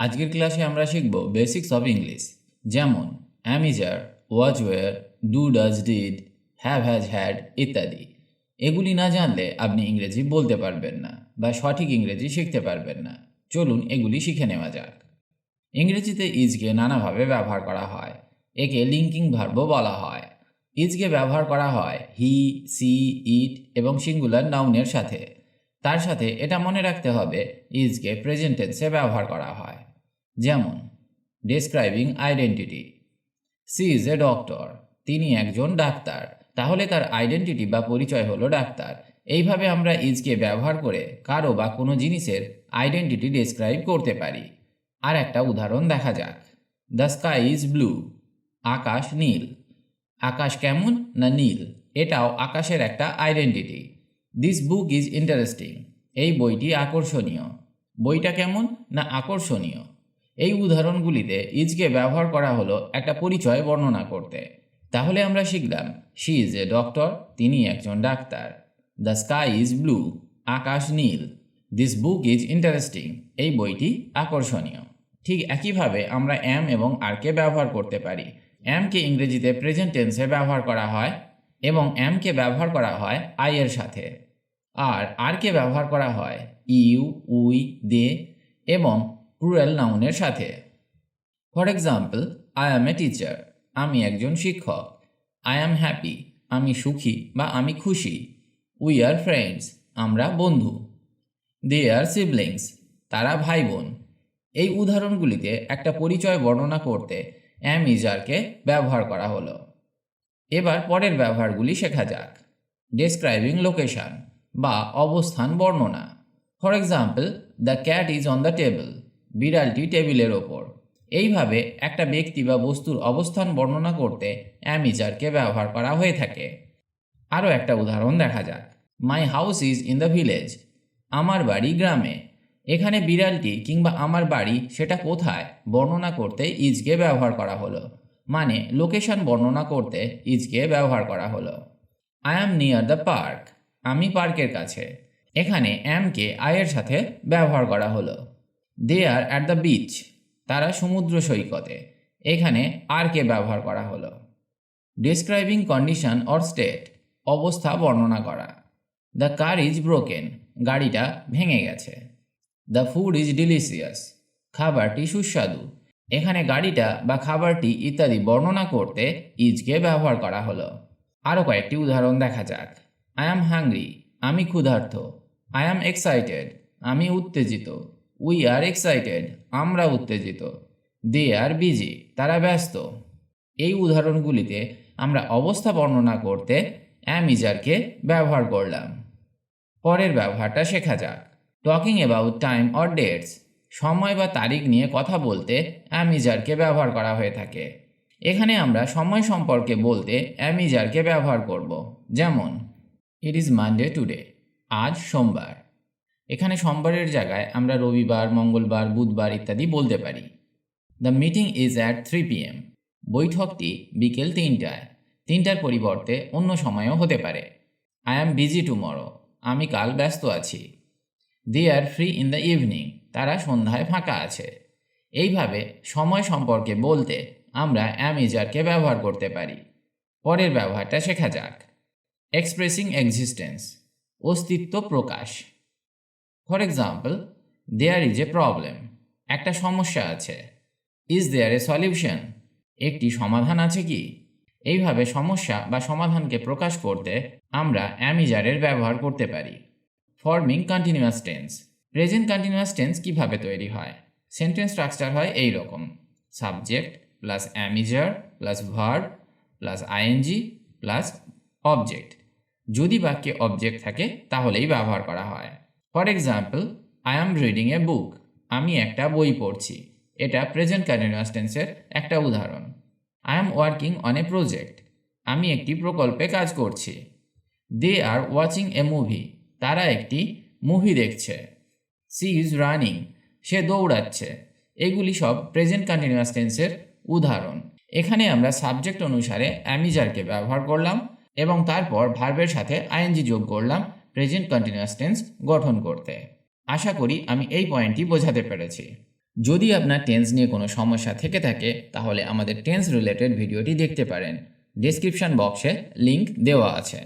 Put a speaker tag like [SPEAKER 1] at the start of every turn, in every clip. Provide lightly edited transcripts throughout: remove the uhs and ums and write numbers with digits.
[SPEAKER 1] আজকের ক্লাসে আমরা শিখব বেসিক্স অফ ইংলিশ, যেমন am is are, was were, do does did, have has had ইত্যাদি। এগুলি না জানলে আপনি ইংরেজি বলতে পারবেন না বা সঠিক ইংরেজি শিখতে পারবেন না। চলুন এগুলি শিখে নেওয়া যাক। ইংরেজিতে ইজকে নানাভাবে ব্যবহার করা হয়। একে লিঙ্কিং ভার্বও বলা হয়। ইজকে ব্যবহার করা হয় হি, সি, ইট এবং সিঙ্গুলার নাউনের সাথে। তার সাথে এটা মনে রাখতে হবে ইজকে প্রেজেন্ট টেন্সে ব্যবহার করা হয়। যেমন describing identity, she is a doctor, তিনি একজন ডাক্তার, তাহলে তার আইডেন্টিটি বা পরিচয় হলো ডাক্তার। এইভাবে আমরা ইজকে ব্যবহার করে কারো বা কোনো জিনিসের আইডেন্টিটি ডেসক্রাইব করতে পারি। আর একটা উদাহরণ দেখা যাক। দ্য স্কাই ইজ ব্লু, আকাশ নীল। আকাশ কেমন? না নীল। এটাও আকাশের একটা identity. This book is interesting, এই বইটি আকর্ষণীয়। বইটা কেমন? না আকর্ষণীয়। এই উদাহরণগুলিতে ইজকে ব্যবহার করা হলো একটা পরিচয় বর্ণনা করতে। তাহলে আমরা শিখলাম শি ইজ এ ডক্টর, তিনি একজন ডাক্তার। দ্য স্কাই ইজ ব্লু, আকাশ নীল। দিস বুক ইজ ইন্টারেস্টিং, এই বইটি আকর্ষণীয়। ঠিক একইভাবে আমরা অ্যাম এবং আরকে ব্যবহার করতে পারি। অ্যামকে ইংরেজিতে প্রেজেন্ট টেন্সে ব্যবহার করা হয় এবং অ্যামকে ব্যবহার করা হয় আই এর সাথে। আর আরকে ব্যবহার করা হয় ইউ, উই, দে এবং প্লুরাল নাউনের সাথে। For example, I am a teacher, আমি একজন শিক্ষক। আই অ্যাম হ্যাপি, আমি সুখী বা আমি খুশি। উই আর ফ্রেন্ডস, আমরা বন্ধু। দে আর সিবলিংস, তারা ভাই বোন। এই উদাহরণগুলিতে একটা পরিচয় বর্ণনা করতে অ্যাম ইজারকে ব্যবহার করা হলো। এবার পরের ব্যবহারগুলি শেখা যাক। ডেসক্রাইবিং লোকেশন বা অবস্থান বর্ণনা। For example, the cat is on the table, বিড়ালটি টেবিলের ওপর। এইভাবে একটা ব্যক্তি বা বস্তুর অবস্থান বর্ণনা করতে অ্যাম ইজারকে ব্যবহার করা হয়ে থাকে। আরও একটা উদাহরণ দেখা যাক। My house is in the village, আমার বাড়ি গ্রামে। এখানে বিড়ালটি কিংবা আমার বাড়ি সেটা কোথায় বর্ণনা করতে ইজকে ব্যবহার করা হলো, মানে লোকেশন বর্ণনা করতে ইজকে ব্যবহার করা হলো। I am near the park, আমি পার্কের কাছে। এখানে অ্যামকে আয়ের সাথে ব্যবহার করা হলো। দে আর অ্যাট দ্য বিচ, তারা সমুদ্র সৈকতে। এখানে আরকে ব্যবহার করা হলো। ডেসক্রাইবিং কন্ডিশন অর স্টেট, অবস্থা বর্ণনা করা। দ্য কার ইজ ব্রোকেন, গাড়িটা ভেঙে গেছে। দ্য ফুড ইজ ডিলিশিয়াস, খাবারটি সুস্বাদু। এখানে গাড়িটা বা খাবারটি ইত্যাদি বর্ণনা করতে ইজকে ব্যবহার করা হলো। আরও কয়েকটি উদাহরণ দেখা যাক। আই অ্যাম হাংরি, আমি ক্ষুধার্ত। আই অ্যাম এক্সাইটেড, আমি উত্তেজিত। উই আর এক্সাইটেড, আমরা উত্তেজিত। দে আর বিজি, তারা ব্যস্ত। এই উদাহরণগুলিতে আমরা অবস্থা বর্ণনা করতে অ্যাম ইজারকে ব্যবহার করলাম। পরের ব্যবহারটা শেখা যাক। Talking about time or dates, সময় বা তারিখ নিয়ে কথা বলতে অ্যাম ইজারকে ব্যবহার করা হয়ে থাকে। এখানে আমরা সময় সম্পর্কে বলতে অ্যাম ইজারকে ব্যবহার করব। যেমন ইট ইজ মানডে টুডে, আজ সোমবার। এখানে সোমবারের জায়গায় আমরা রবিবার, মঙ্গলবার, বুধবার ইত্যাদি বলতে পারি। The meeting is at 3 PM, বৈঠকটি বিকেল 3টায়। 3টার পরিবর্তে অন্য সময়ও হতে পারে। আই অ্যাম বিজি টুমরো, আমি কাল ব্যস্ত আছি। দে আর ফ্রি ইন দ্য ইভিনিং, তারা সন্ধ্যায় ফাঁকা আছে। এইভাবে সময় সম্পর্কে বলতে আমরা অ্যাম ইজারকে ব্যবহার করতে পারি। পরের ব্যবহারটা শেখা যাক। এক্সপ্রেসিং এক্সিস্টেন্স, অস্তিত্ব প্রকাশ। For example, there is a problem, একটা সমস্যা আছে। ইজ দেয়ার এ সলিউশন, একটি সমাধান আছে কি? এইভাবে সমস্যা বা সমাধানকে প্রকাশ করতে আমরা অ্যাম ইজারের ব্যবহার করতে পারি। Forming continuous tense, present continuous tense কিভাবে তৈরি হয়? সেন্টেন্স স্ট্রাকচার হয় এই রকম: subject plus am is are plus verb plus ING plus object. যদি বাক্যে অবজেক্ট থাকে তাহলেই ব্যবহার করা হয়। For example, I am reading a book, আমি একটা বই পড়ছি। এটা প্রেজেন্ট কন্টিনিউয়াস টেন্সের একটা উদাহরণ। I am working on a project, আমি একটি প্রকল্পে কাজ করছি। দে আর ওয়াচিং এ মুভি, তারা একটি মুভি দেখছে। সি ইজ রানিং, সে দৌড়াচ্ছে। এগুলি সব প্রেজেন্ট কন্টিনিউয়াস টেন্সের উদাহরণ। এখানে আমরা সাবজেক্ট অনুসারে অ্যাম ইজারকে ব্যবহার করলাম এবং তারপর ভার্বের সাথে আইএনজি যোগ করলাম প্রেজেন্ট কন্টিনিউয়াস টেন্স গঠন করতে। আশা করি আমি এই পয়েন্টটি বোঝাতে পেরেছি। যদি আপনার টেন্স নিয়ে কোনো সমস্যা থেকে থাকে তাহলে আমাদের টেন্স রিলেটেড ভিডিওটি দেখতে পারেন, ডেসক্রিপশন বক্সে লিংক দেওয়া আছে।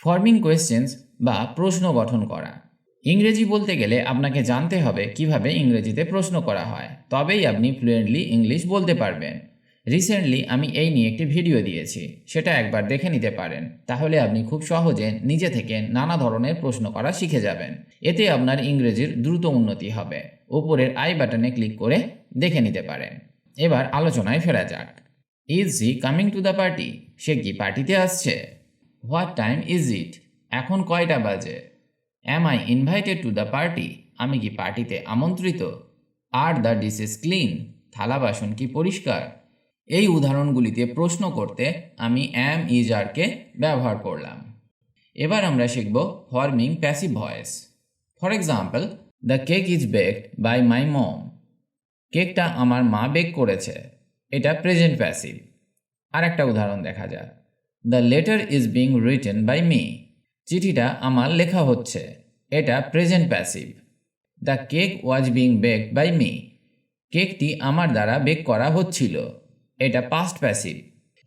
[SPEAKER 1] ফর্মিং কোয়েশ্চেন্স বা প্রশ্ন গঠন করা। ইংরেজি বলতে গেলে আপনাকে জানতে হবে কিভাবে ইংরেজিতে প্রশ্ন করা হয়, তবেই আপনি ফ্লুয়েন্টলি ইংলিশ বলতে পারবেন। রিসেন্টলি আমি এই নিয়ে একটি ভিডিও দিয়েছি, সেটা একবার দেখে নিতে পারেন, তাহলে আপনি খুব সহজে নিজে থেকে নানা ধরনের প্রশ্ন করা শিখে যাবেন। এতে আপনার ইংরেজির দ্রুত উন্নতি হবে। উপরের আই বাটনে ক্লিক করে দেখে নিতে পারেন। এবার আলোচনায় ফেরা যাক। Is he coming to the party? সে কি পার্টিতে আসছে? What time is it? এখন কয়টা বাজে? Am I invited to the party? আমি কি পার্টিতে আমন্ত্রিত? Are the dishes clean? থালা বাসন কি পরিষ্কার? এই উদাহরণগুলিতে প্রশ্ন করতে আমি অ্যাম ইজ আরকে ব্যবহার করলাম। এবার আমরা শিখব forming passive voice. For example, the cake is baked by my mom. কেকটা আমার মা বেক করেছে, এটা প্রেজেন্ট প্যাসিভ। আর একটা উদাহরণ দেখা যাক। The letter is being written by me. চিঠিটা আমার লেখা হচ্ছে, এটা present passive. The cake was being baked by me. কেকটি আমার দ্বারা বেক করা হচ্ছিল, এটা পাস্ট প্যাসিভ।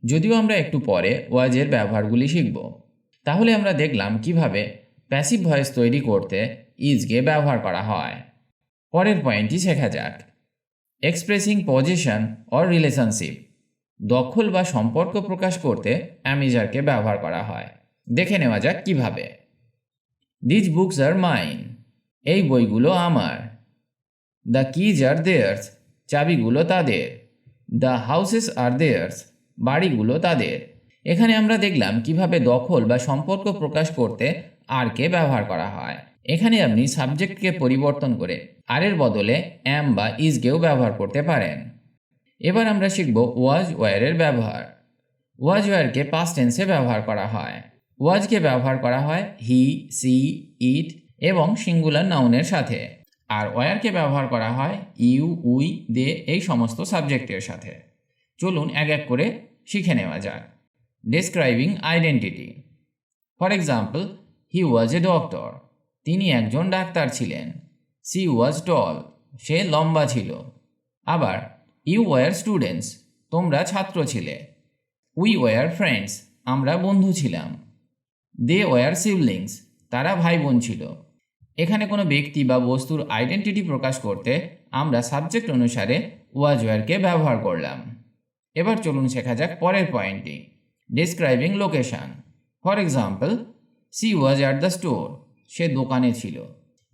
[SPEAKER 1] যদিও আমরা একটু পরে ওয়াজের ব্যবহারগুলি শিখব। তাহলে আমরা দেখলাম কিভাবে প্যাসিভ ভয়েস তৈরি করতে ইজকে ব্যবহার করা হয়। পরের পয়েন্টটি শেখা যাক। Expressing position or relationship. দখল বা সম্পর্ক প্রকাশ করতে অ্যামিজারকে ব্যবহার করা হয়। দেখে নেওয়া যাক কিভাবে। These books are mine. এই বইগুলো আমার। The keys are theirs. চাবিগুলো তাদের। The houses are theirs. বাড়িগুলো তাদের। এখানে আমরা দেখলাম কিভাবে দখল বা সম্পর্ক প্রকাশ করতে আরকে ব্যবহার করা হয়। এখানে আপনি সাবজেক্টকে পরিবর্তন করে আরের বদলে অ্যাম বা ইজকেও ব্যবহার করতে পারেন। এবার আমরা শিখব ওয়াজ ওয়ারের ব্যবহার। ওয়াজ ওয়ারকে পাস্ট টেন্সে ব্যবহার করা হয়। ওয়াজকে ব্যবহার করা হয় হি, সি, ইট এবং সিঙ্গুলার নাউনের সাথে, আর ওয়ারকে ব্যবহার করা হয় ইউ, উই, দে এই সমস্ত সাবজেক্টের সাথে। চলুন এক এক করে শিখে নেওয়া যাক। Describing identity. For example, he was A doctor. তিনি একজন ডাক্তার ছিলেন। সি ওয়াজ টল। সে লম্বা ছিল। আবার, ইউ ওয়ার স্টুডেন্টস। তোমরা ছাত্র ছিলে। We were friends. আমরা বন্ধু ছিলাম। They were siblings. তারা ভাই বোন ছিল। এখানে কোনো ব্যক্তি বা বস্তুর আইডেন্টিটি প্রকাশ করতে আমরা সাবজেক্ট অনুসারে ওয়াজ ওয়ারকে ব্যবহার করলাম। এবার চলুন শেখা যাক পরের পয়েন্টটি। Describing location. For example, she was at the store. সে দোকানে ছিল।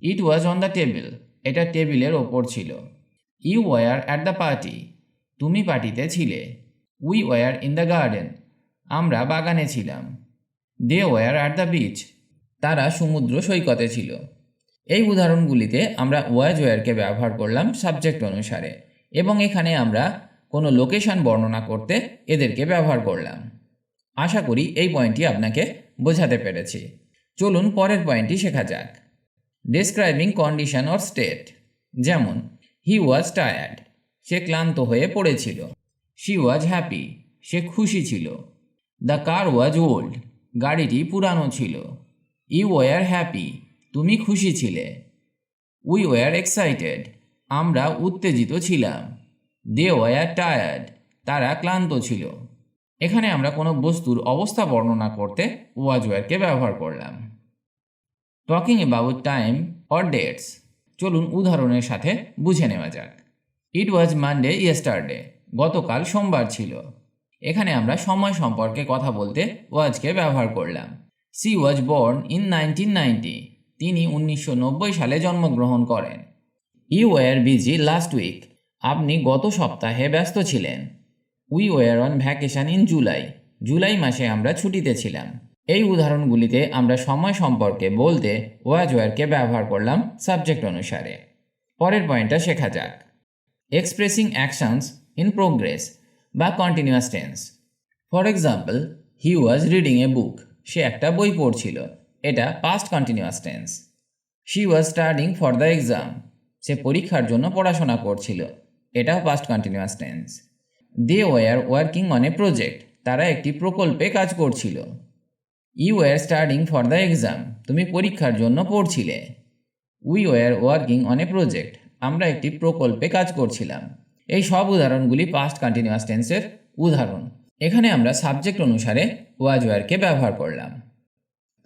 [SPEAKER 1] It was on the table. এটা টেবিলের ওপর ছিল। You were at the party. তুমি পার্টিতে ছিলে। We were in the garden. আমরা বাগানে ছিলাম। They were at the beach. তারা সমুদ্র সৈকতে ছিল। এই উদাহরণগুলিতে আমরা ওয়াজ ওয়ারকে ব্যবহার করলাম সাবজেক্ট অনুসারে, এবং এখানে আমরা কোনো লোকেশন বর্ণনা করতে এদেরকে ব্যবহার করলাম। আশা করি এই পয়েন্টটি আপনাকে বোঝাতে পেরেছি। চলুন পরের পয়েন্টটি শেখা যাক। Describing condition or state. যেমন, হি ওয়াজ টায়ার্ড। সে ক্লান্ত হয়ে পড়েছিল। She was happy. সে খুশি ছিল। The car was old. গাড়িটি পুরানো ছিল। You were happy. তুমি খুশি ছিলে। We were excited. আমরা উত্তেজিত ছিলাম। They were tired. তারা ক্লান্ত ছিল। এখানে আমরা কোনো বস্তুর অবস্থা বর্ণনা করতে ওয়াজ ওয়ারকে ব্যবহার করলাম। Talking about time or dates. চলুন উদাহরণের সাথে বুঝে নেওয়া যাক। ইট ওয়াজ মানডে ইয়েস্টারডে। গতকাল সোমবার ছিল। এখানে আমরা সময় সম্পর্কে কথা বলতে ওয়াজকে ব্যবহার করলাম। She was born in 1990। তিনি 1990 সালে জন্মগ্রহণ করেন। You were busy last week. আপনি গত সপ্তাহে ব্যস্ত ছিলেন। We were on vacation in July. July মাসে আমরা ছুটিতে ছিলাম। এই উদাহরণগুলিতে আমরা সময় সম্পর্কে বলতে ওয়াজ ওয়ারকে ব্যবহার করলাম সাবজেক্ট অনুসারে। পরের পয়েন্টটা শেখা যাক। এক্সপ্রেসিং অ্যাকশনস ইন প্রোগ্রেস বা continuous tense. For example, he was reading a book. সে একটা বই পড়ছিল। এটা past continuous tense. She was studying for the exam. সে পরীক্ষার জন্য পড়াশোনা করছিল। এটাও past continuous tense. They were working on a project. তারা একটি প্রকল্পে কাজ করছিল। You were studying for the exam. তুমি পরীক্ষার জন্য পড়ছিলে। We were working on a project. আমরা একটি প্রকল্পে কাজ করছিলাম। এই সব উদাহরণগুলি পাস্ট কন্টিনিউয়াস টেন্সের উদাহরণ। এখানে আমরা সাবজেক্ট অনুসারে ওয়াজ ওয়্যারকে ব্যবহার করলাম।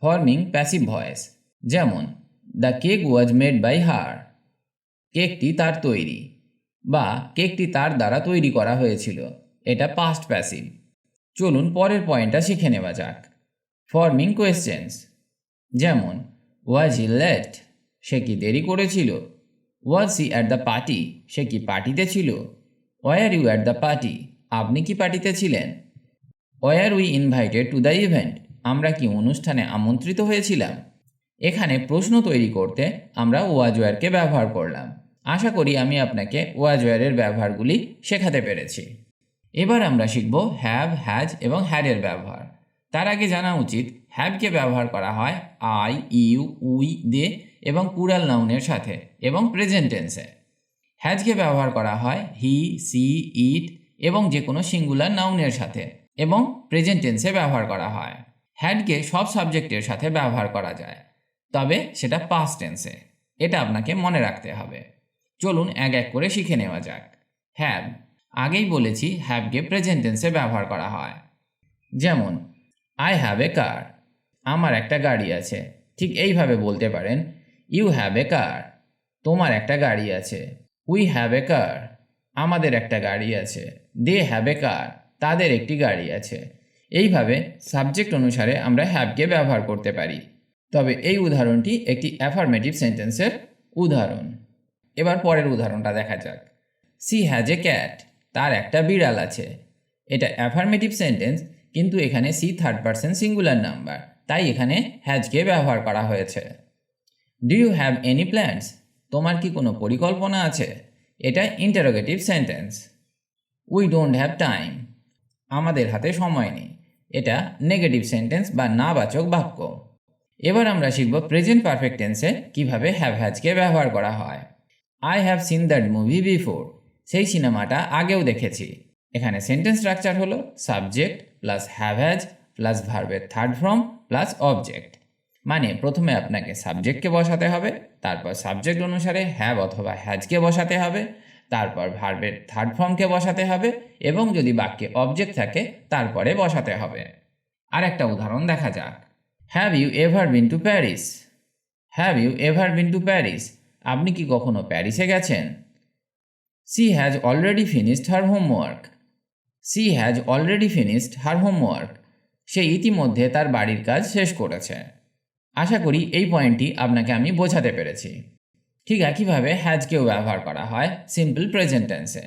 [SPEAKER 1] ফর্মিং প্যাসিভ ভয়েস, যেমন the cake was made by her, কেকটি তার তৈরি, বা কেকটি তার দ্বারা তৈরি করা হয়েছিল, এটা পাস্ট প্যাসিভ। চলুন পরের পয়েন্টটা শিখে নেওয়া যাক। ফর্মিং কোয়েশ্চেন্স, যেমন ওয়াজ হি লেট, সে কি দেরি করেছিল? Was he at the party, সে কি পার্টিতে ছিল? Were you at the party, আপনি কি পার্টিতে ছিলেন? Were we invited to the event, আমরা কি অনুষ্ঠানে আমন্ত্রিত হয়েছিলাম? এখানে প্রশ্ন তৈরি করতে আমরা ওয়াজ ওয়্যারকে ব্যবহার করলাম। আশা করি আমি আপনাকে ওয়াজ ওয়্যারের ব্যবহারগুলি শেখাতে পেরেছি। এবার আমরা শিখব হ্যাভ, হ্যাজ এবং হ্যাডের ব্যবহার। তার আগে জানা উচিত হ্যাভকে ব্যবহার করা হয় আই, ইউ, উই, দে এবং প্লুরাল নাউনের সাথে এবং প্রেজেন্ট টেন্সে। হ্যাজকে ব্যবহার করা হয় হি, সি, ইট এবং যে কোনো সিঙ্গুলার নাউনের সাথে এবং প্রেজেন্ট টেন্সে ব্যবহার করা হয়। হ্যাডকে সব সাবজেক্টের সাথে ব্যবহার করা যায়, তবে সেটা পাস্ট টেন্সে। এটা আপনাকে মনে রাখতে হবে। চলুন এক এক করে শিখে নেওয়া যাক। হ্যাভ, আগেই বলেছি হ্যাভকে প্রেজেন্ট টেন্সে ব্যবহার করা হয়। যেমন আই হ্যাভ এ কার, আমার একটা গাড়ি আছে। ঠিক এইভাবে বলতে পারেন ইউ হ্যাভ এ কার, তোমার একটা গাড়ি আছে। উই হ্যাভ এ কার, আমাদের একটা গাড়ি আছে। দে হ্যাভ এ কার, তাদের একটি গাড়ি আছে। এইভাবে সাবজেক্ট অনুসারে আমরা হ্যাভকে ব্যবহার করতে পারি। তবে এই উদাহরণটি একটি অ্যাফার্মেটিভ সেন্টেন্সের উদাহরণ। এবার পরের উদাহরণটা দেখা যাক। সি হ্যাজ এ ক্যাট, তার একটা বিড়াল আছে। এটা অ্যাফার্মেটিভ সেন্টেন্স, কিন্তু এখানে she third person singular number, তাই এখানে হ্যাজকে ব্যবহার করা হয়েছে। Do you have any plans, তোমার কি কোনো পরিকল্পনা আছে? এটা interrogative sentence. We don't have time, আমাদের হাতে সময় নেই। এটা নেগেটিভ সেন্টেন্স বা নাবাচক বাক্য। এবার আমরা শিখব প্রেজেন্ট পারফেক্ট টেন্সে কীভাবে হ্যাভ হ্যাজকে ব্যবহার করা হয়। I have seen that movie before, সেই সিনেমাটা আগেও দেখেছি। এখানে সেন্টেন্স স্ট্রাকচার হলো subject plus have has plus ভার্বের থার্ড ফর্ম প্লাস অবজেক্ট। মানে প্রথমে আপনাকে সাবজেক্টকে বসাতে হবে, তারপর সাবজেক্ট অনুসারে হ্যাভ অথবা হ্যাজকে বসাতে হবে, তারপর ভার্বের থার্ড ফর্মকে বসাতে হবে এবং যদি বাক্যে অবজেক্ট থাকে তারপরে বসাতে হবে। আর একটা উদাহরণ দেখা যাক। Have you ever been to Paris, have you ever been to Paris, আপনি কি কখনো প্যারিসে গেছেন? She has already finished her homework, she has already finished her homework, সে ইতিমধ্যে তার বাড়ির কাজ শেষ করেছে। আশা করি এই পয়েন্টটি আপনাকে আমি বোঝাতে পেরেছি। ঠিক একইভাবে হ্যাজকেও ব্যবহার করা হয় সিম্পল প্রেজেন্ট টেন্সে।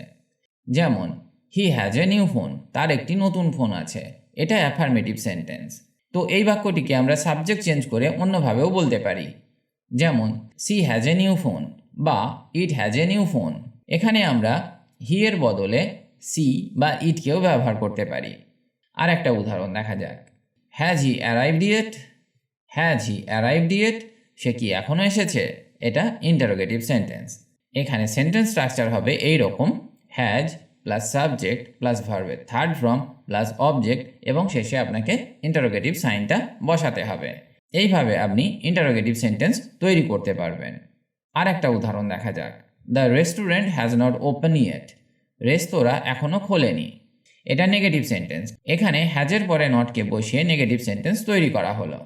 [SPEAKER 1] যেমন he has a new phone, তার একটি নতুন ফোন আছে। এটা অ্যাফার্মেটিভ সেন্টেন্স। তো এই বাক্যটিকে আমরা সাবজেক্ট চেঞ্জ করে অন্যভাবেও বলতে পারি। যেমন she has a new phone বা it has a new phone. এখানে আমরা হি এর বদলে সি বা ইটকেও ব্যবহার করতে পারি। আর একটা উদাহরণ দেখা যাক। Has he arrived yet, has he arrived yet, সে কি এখনও এসেছে? এটা ইন্টারোগেটিভ সেন্টেন্স। এখানে সেন্টেন্স স্ট্রাকচার হবে এই রকম, হ্যাজ প্লাস সাবজেক্ট প্লাস ভার্বের থার্ড ফর্ম প্লাস অবজেক্ট এবং শেষে আপনাকে ইন্টারোগেটিভ সাইনটা বসাতে হবে। এইভাবে আপনি ইন্টারোগেটিভ সেন্টেন্স তৈরি করতে পারবেন। আর একটা উদাহরণ দেখা যাক। The restaurant has not open yet, রেস্তোরাঁ এখনও খোলেনি। এটা নেগেটিভ সেন্টেন্স। এখানে হ্যাজের পরে নটকে বসিয়ে নেগেটিভ সেন্টেন্স তৈরি করা হলো।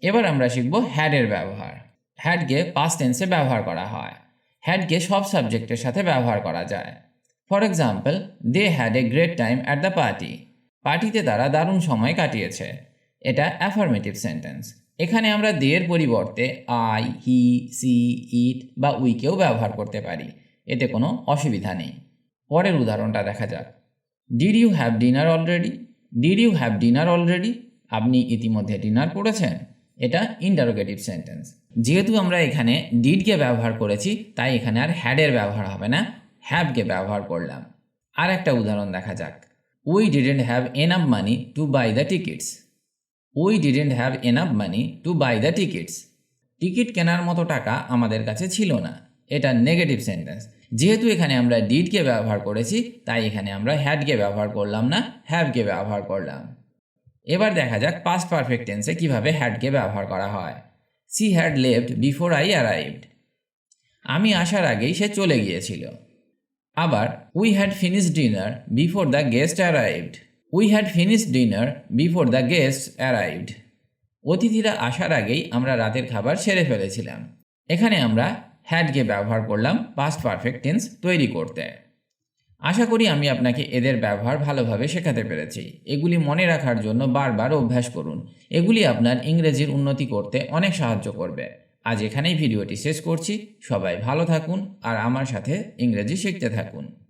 [SPEAKER 1] এবার আমরা শিখব হ্যাডের ব্যবহার। হ্যাডকে পাস্ট টেন্সে ব্যবহার করা হয়। হ্যাডকে সব সাবজেক্টের সাথে ব্যবহার করা যায়। For example, they had a great time at the party, পার্টিতে তারা দারুণ সময় কাটিয়েছে। এটা অ্যাফার্মেটিভ সেন্টেন্স। এখানে আমরা দে এর পরিবর্তে আই, হি, সি, ইট বা উইকেও ব্যবহার করতে পারি, এতে কোনো অসুবিধা নেই। পরের উদাহরণটা দেখা যাক। Did you have dinner already, did you have dinner already, আপনি ইতিমধ্যে ডিনার করেছেন। এটা ইন্টারোগেটিভ সেন্টেন্স। যেহেতু আমরা এখানে ডিডকে ব্যবহার করেছি তাই এখানে আর হ্যাডের ব্যবহার হবে না, হ্যাভকে ব্যবহার করলাম। আর একটা উদাহরণ দেখা যাক। We didn't have enough money to buy the tickets, we didn't have enough money to buy the tickets, ticket কেনার মতো টাকা আমাদের কাছে ছিল না। এটা নেগেটিভ সেন্টেন্স। যেহেতু এখানে আমরা ডিডকে ব্যবহার করেছি তাই এখানে আমরা হ্যাডকে ব্যবহার করলাম না, হ্যাভকে ব্যবহার করলাম। এবার দেখা যাক পাস্ট পারফেক্ট টেন্সে কিভাবে হ্যাডকে ব্যবহার করা হয়। She had left before I arrived, আমি আসার আগেই সে চলে গিয়েছিল। আবার we had finished dinner before the guest arrived. We had finished dinner before the guest arrived. অতিথিরা আসার আগেই আমরা রাতের খাবার সেরে ফেলেছিলাম। এখানে আমরা হ্যাডকে ব্যবহার করলাম পাস্ট পারফেক্ট টেন্স তৈরি করতে। আশা করি আমি আপনাকে এদের ব্যবহার ভালোভাবে শেখাতে পেরেছি। এগুলি মনে রাখার জন্য বারবার অভ্যাস করুন। এগুলি আপনার ইংরেজির উন্নতি করতে অনেক সাহায্য করবে। আজ এখানেই ভিডিওটি শেষ করছি। সবাই ভালো থাকুন আর আমার সাথে ইংরেজি শিখতে থাকুন।